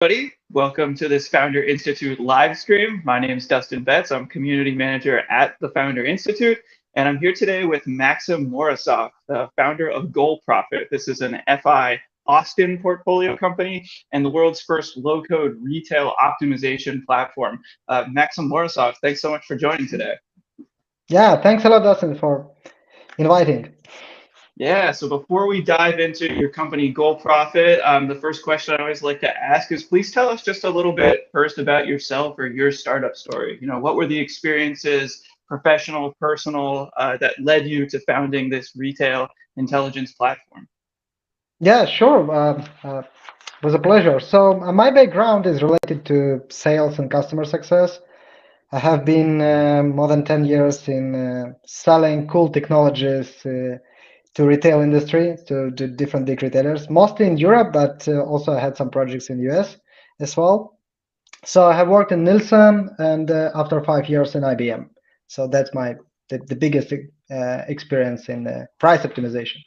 Everybody. Welcome to this Founder Institute live stream. My name is Dustin Betts. I'm community manager at the Founder Institute, and I'm here today with Maxim Morozov, the founder of GoalProfit. This is an FI Austin portfolio company and the world's first low-code retail optimization platform. Maxim Morozov, thanks so much for joining today. Yeah, thanks a lot, Dustin, for inviting. Yeah, so before we dive into your company GoalProfit, the first question I always like to ask is please tell us just a little bit first about yourself or your startup story. What were the experiences, professional, personal, that led you to founding this retail intelligence platform? Yeah, sure. It was a pleasure. So my background is related to sales and customer success. I have been more than 10 years in selling cool technologies to retail industry, to different big retailers, mostly in Europe, but also I had some projects in the US as well. So I have worked in Nielsen and after 5 years in IBM. So that's the biggest experience in price optimization.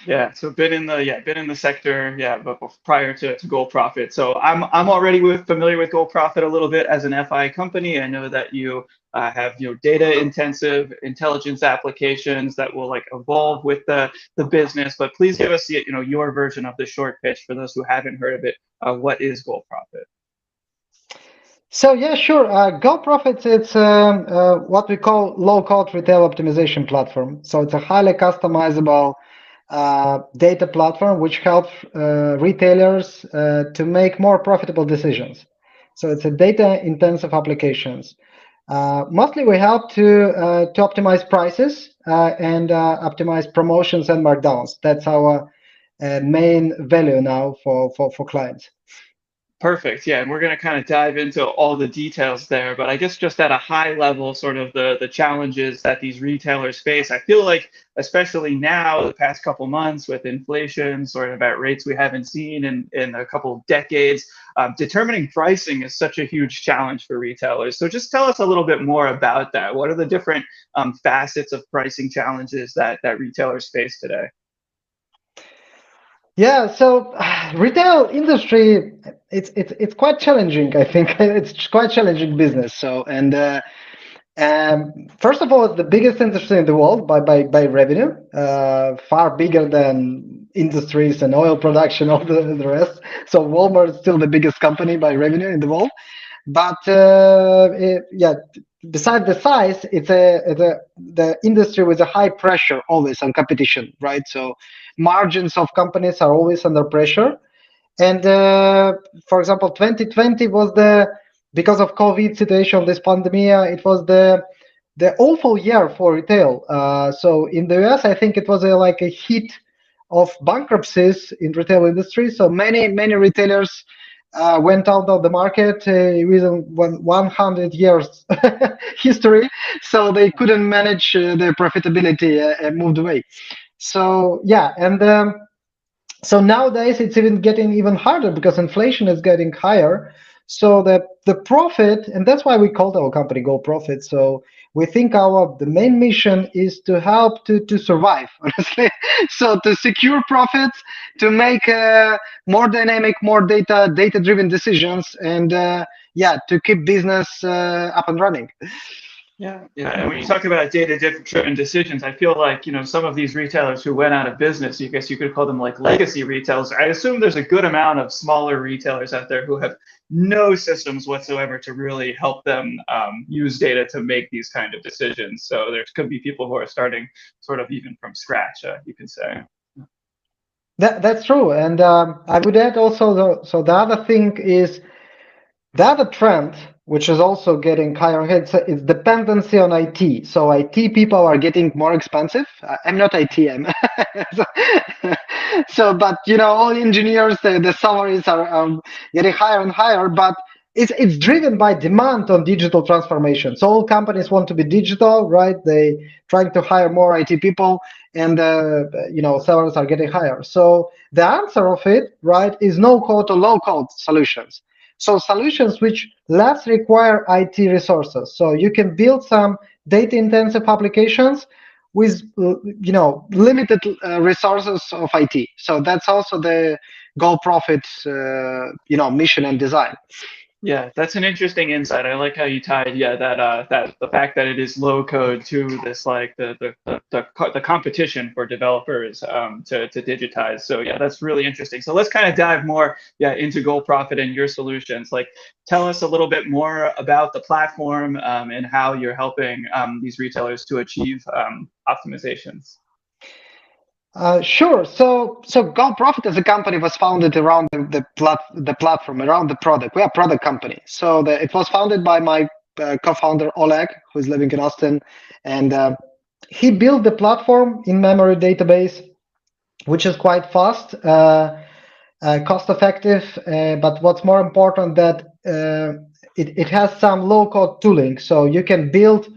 Yeah, so been in the sector, yeah, but prior to GoalProfit. So I'm already familiar with GoalProfit a little bit as an FI company. I know that you have data intensive intelligence applications that will like evolve with the business. But please give us your version of the short pitch for those who haven't heard of it. What is GoalProfit? So yeah, sure. GoalProfit, it's what we call low-code retail optimization platform. So it's a highly customizable data platform which helps retailers to make more profitable decisions. So it's a data-intensive applications. Mostly we help to optimize prices and optimize promotions and markdowns. That's our main value now for clients. Perfect. Yeah, and we're going to kind of dive into all the details there, but I guess just at a high level, sort of the challenges that these retailers face. I feel like, especially now, the past couple months with inflation, sort of at rates we haven't seen in a couple of decades, determining pricing is such a huge challenge for retailers. So just tell us a little bit more about that. What are the different facets of pricing challenges that retailers face today? Yeah, so retail industry, it's quite challenging. I think it's quite challenging business. So first of all, it's the biggest industry in the world by revenue, far bigger than industries and oil production, all the rest. So Walmart is still the biggest company by revenue in the world. But yeah, beside the size, it's the industry with a high pressure always on competition, right? So margins of companies are always under pressure. And for example, 2020 was because of COVID situation, this pandemic, it was the awful year for retail. So in the US, I think it was like a hit of bankruptcies in retail industry. So many retailers went out of the market within 100 years history, so they couldn't manage their profitability and moved away. So yeah, and so nowadays it's even getting even harder because inflation is getting higher. So the profit, and that's why we called our company GoalProfit. So we think the main mission is to help to survive, honestly. So to secure profits, to make more dynamic, more data-driven decisions, and yeah, to keep business up and running. Yeah, yeah. And when you talk about data-driven decisions, I feel like, some of these retailers who went out of business, I guess you could call them like legacy retailers. I assume there's a good amount of smaller retailers out there who have no systems whatsoever to really help them use data to make these kind of decisions. So there could be people who are starting sort of even from scratch, you can say. That's true. And I would add also, so the other thing is, the other trend, which is also getting higher and higher, is dependency on IT. So IT people are getting more expensive. I'm not IT, but all engineers, the salaries are getting higher and higher, but it's driven by demand on digital transformation. So all companies want to be digital, right? They trying to hire more IT people, and salaries are getting higher. So the answer of it, right, is no code or low code solutions. So solutions which less require IT resources. So you can build some data-intensive applications with limited resources of IT. So that's also the GoalProfit, mission and design. Yeah, that's an interesting insight. I like how you tied, that the fact that it is low code to this like the competition for developers to digitize. So yeah, that's really interesting. So let's kind of dive more into GoalProfit and your solutions. Like, tell us a little bit more about the platform and how you're helping these retailers to achieve optimizations. Sure. So GoalProfit as a company was founded around the platform, around the product. We are a product company. So it was founded by my co-founder Oleg, who is living in Austin, and he built the platform in-memory database, which is quite fast, cost-effective. But what's more important that it has some low-code tooling, so you can build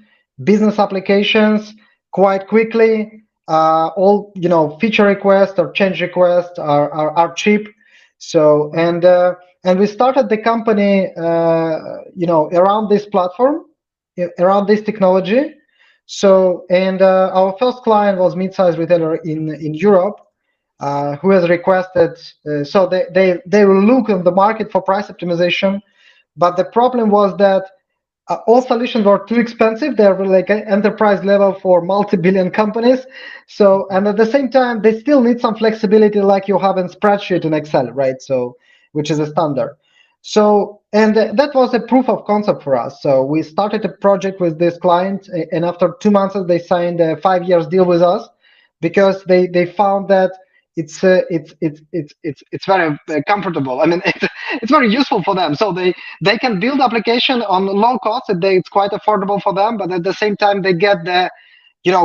business applications quite quickly. All feature requests or change requests are cheap. So and we started the company around this platform, around this technology. So and our first client was mid-sized retailer in Europe, who has requested. So they will look on the market for price optimization, but the problem was that all solutions were too expensive. They were like enterprise level for multi-billion companies. So, and at the same time, they still need some flexibility like you have in spreadsheet in Excel, right? So, which is a standard. So, and that was a proof of concept for us. So we started a project with this client, and after 2 months, they signed a 5 years deal with us because they found that it's very comfortable. I mean, it's very useful for them. So they can build application on low cost. It's quite affordable for them, but at the same time they get the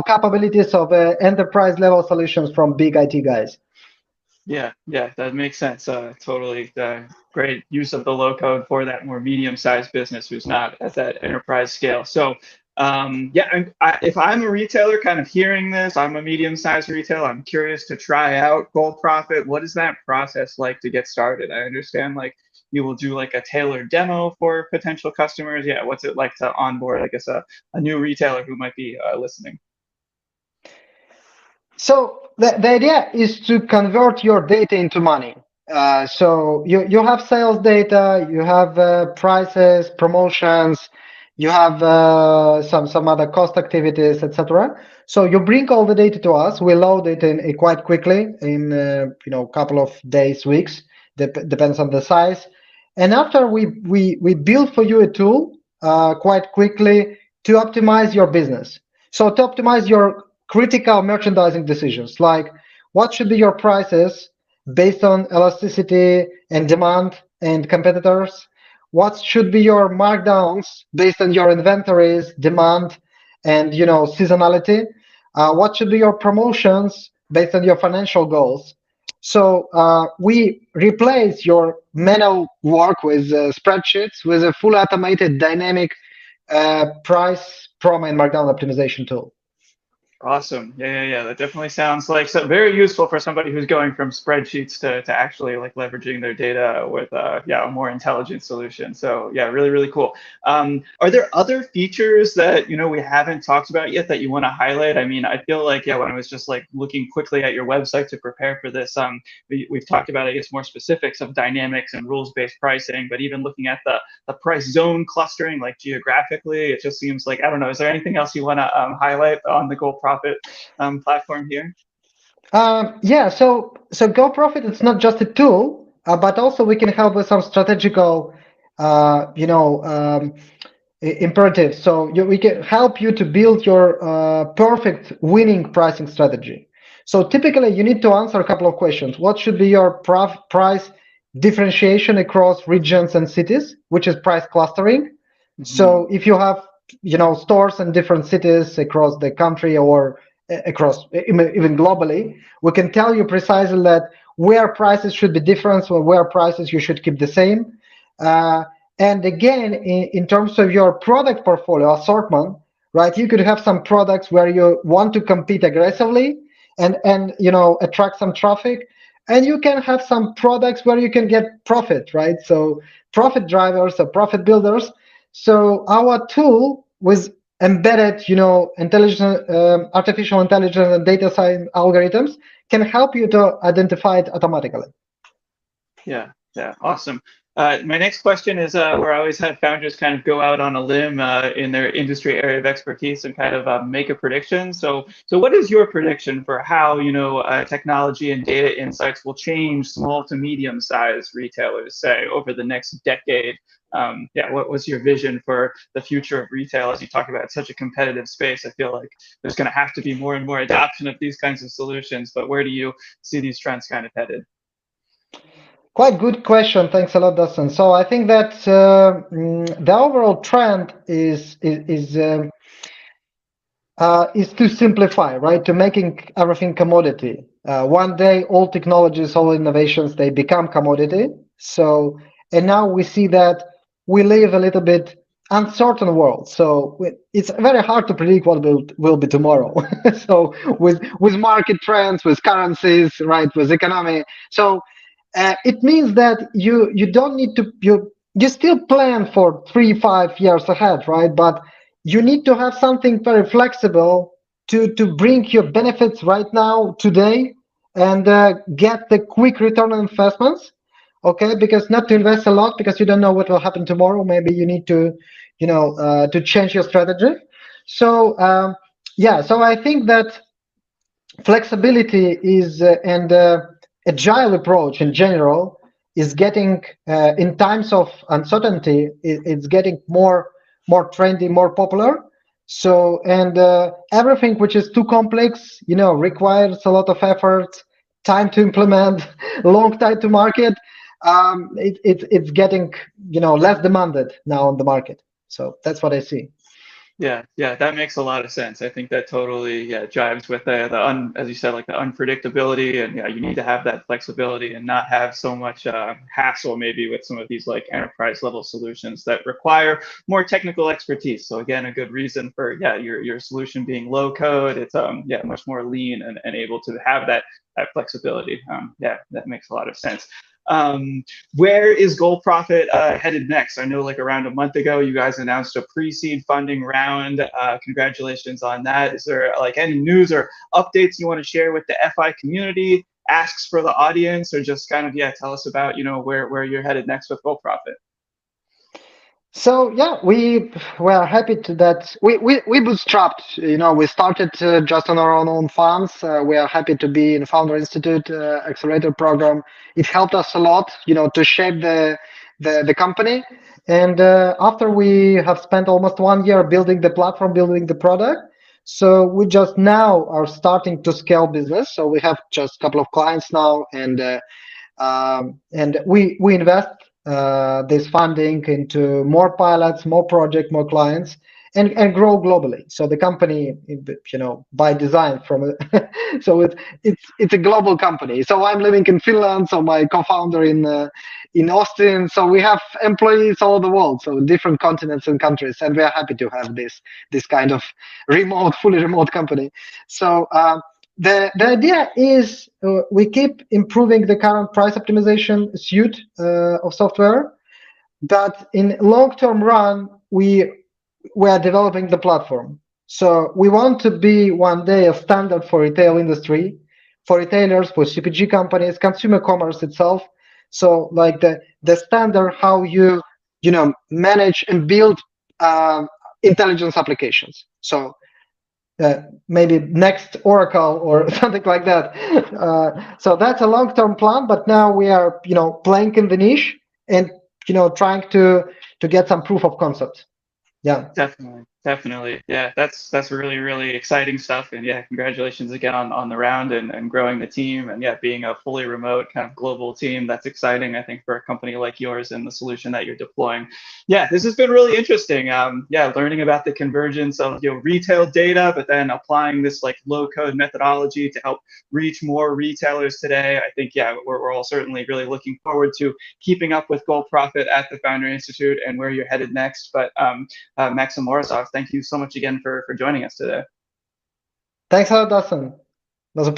capabilities of enterprise level solutions from big IT guys. Yeah, that makes sense. Totally great use of the low code for that more medium-sized business who's not at that enterprise scale. So if I'm a retailer kind of hearing this, I'm a medium-sized retailer, I'm curious to try out GoalProfit. What is that process like to get started? I understand like you will do like a tailored demo for potential customers. Yeah, what's it like to onboard, I guess, a new retailer who might be listening? So the idea is to convert your data into money. So you have sales data, you have prices, promotions, you have some other cost activities, etc. So you bring all the data to us. We load it in quite quickly in a couple of days, weeks, depends on the size. And after we build for you a tool quite quickly to optimize your business. So to optimize your critical merchandising decisions, like what should be your prices based on elasticity and demand and competitors, what should be your markdowns based on your inventories, demand, and seasonality, what should be your promotions based on your financial goals. So we replace your manual work with spreadsheets with a full automated dynamic price, promo, and markdown optimization tool. Awesome. Yeah. That definitely sounds like very useful for somebody who's going from spreadsheets to actually like leveraging their data with a more intelligent solution. So yeah, really, really cool. Are there other features that we haven't talked about yet that you want to highlight? I mean, I feel like when I was just like looking quickly at your website to prepare for this, we've talked about, I guess, more specifics of dynamics and rules-based pricing, but even looking at the price zone clustering, like geographically, it just seems like, I don't know, is there anything else you want to highlight on the GoalProfit platform here? So GoalProfit, it's not just a tool, but also we can help with some strategical, imperatives. So we can help you to build your perfect winning pricing strategy. So typically, you need to answer a couple of questions. What should be your price differentiation across regions and cities, which is price clustering? Mm-hmm. So if you have stores in different cities across the country or across even globally, we can tell you precisely that where prices should be different or where prices you should keep the same. And again, in terms of your product portfolio assortment, right? You could have some products where you want to compete aggressively and attract some traffic, and you can have some products where you can get profit, right? So profit drivers or profit builders. So our tool with embedded, artificial intelligence and data science algorithms can help you to identify it automatically. Yeah, yeah, awesome. My next question is where I always have founders kind of go out on a limb in their industry area of expertise and kind of make a prediction. So what is your prediction for how, technology and data insights will change small to medium sized retailers, say, over the next decade? Yeah, what was your vision for the future of retail as you talk about such a competitive space? I feel like there's going to have to be more and more adoption of these kinds of solutions, but where do you see these trends kind of headed? Quite good question. Thanks a lot, Dustin. So I think that the overall trend is to simplify, right? To making everything commodity. One day, all technologies, all innovations, they become commodity. So, and now we see that we live a little bit uncertain world. So it's very hard to predict what will be tomorrow. So with market trends, with currencies, right, with economy. So it means that you don't need to you still plan for 3-5 years ahead, right? But you need to have something very flexible to bring your benefits right now today and get the quick return on investments. Okay, because not to invest a lot because you don't know what will happen tomorrow. Maybe you need to to change your strategy. So yeah, so I think that flexibility is and agile approach in general is getting in times of uncertainty it's getting more trendy, more popular. So and everything which is too complex requires a lot of effort, time to implement, long time to market. It's getting less demanded now on the market. So that's what I see. Yeah, yeah, that makes a lot of sense. I think that totally, yeah, jives with as you said, like the unpredictability, and yeah, you need to have that flexibility and not have so much hassle maybe with some of these like enterprise level solutions that require more technical expertise. So again, a good reason for yeah, your solution being low code. It's yeah, much more lean and able to have that flexibility. Yeah, that makes a lot of sense. Um, where is GoalProfit headed next? I know like around a month ago, you guys announced a pre-seed funding round. Congratulations on that. Is there like any news or updates you want to share with the FI community, asks for the audience, or just kind of, yeah, tell us about, where you're headed next with GoalProfit? So yeah, we were happy to that we bootstrapped. We started just on our own funds. We are happy to be in Founder Institute Accelerator program. It helped us a lot, to shape the company. And after we have spent almost 1 year building the platform, building the product, so we just now are starting to scale business. So we have just a couple of clients now, and we invest this funding into more pilots, more projects, more clients, and grow globally. So the company, by design, so it's a global company. So I'm living in Finland. So my co-founder in Austin. So we have employees all over the world, so different continents and countries, and we are happy to have this kind of fully remote company. So. The idea is we keep improving the current price optimization suite of software, but in long-term run, we are developing the platform. So we want to be one day a standard for retail industry, for retailers, for CPG companies, consumer commerce itself. So like the standard how you manage and build intelligence applications. So maybe next Oracle or something like that. So that's a long-term plan, but now we are, playing in the niche and, trying to get some proof of concept. Yeah. Definitely, definitely. Yeah, that's really, really exciting stuff. And yeah, congratulations again on the round and growing the team. And yeah, being a fully remote kind of global team, that's exciting, I think, for a company like yours and the solution that you're deploying. Yeah, this has been really interesting. Yeah, learning about the convergence of retail data, but then applying this like low code methodology to help reach more retailers today. I think, yeah, we're all certainly really looking forward to keeping up with GoalProfit at the Founder Institute and where you're headed next. But Maxim, Morozov, thank you so much again for joining us today. Thanks a lot, Dustin.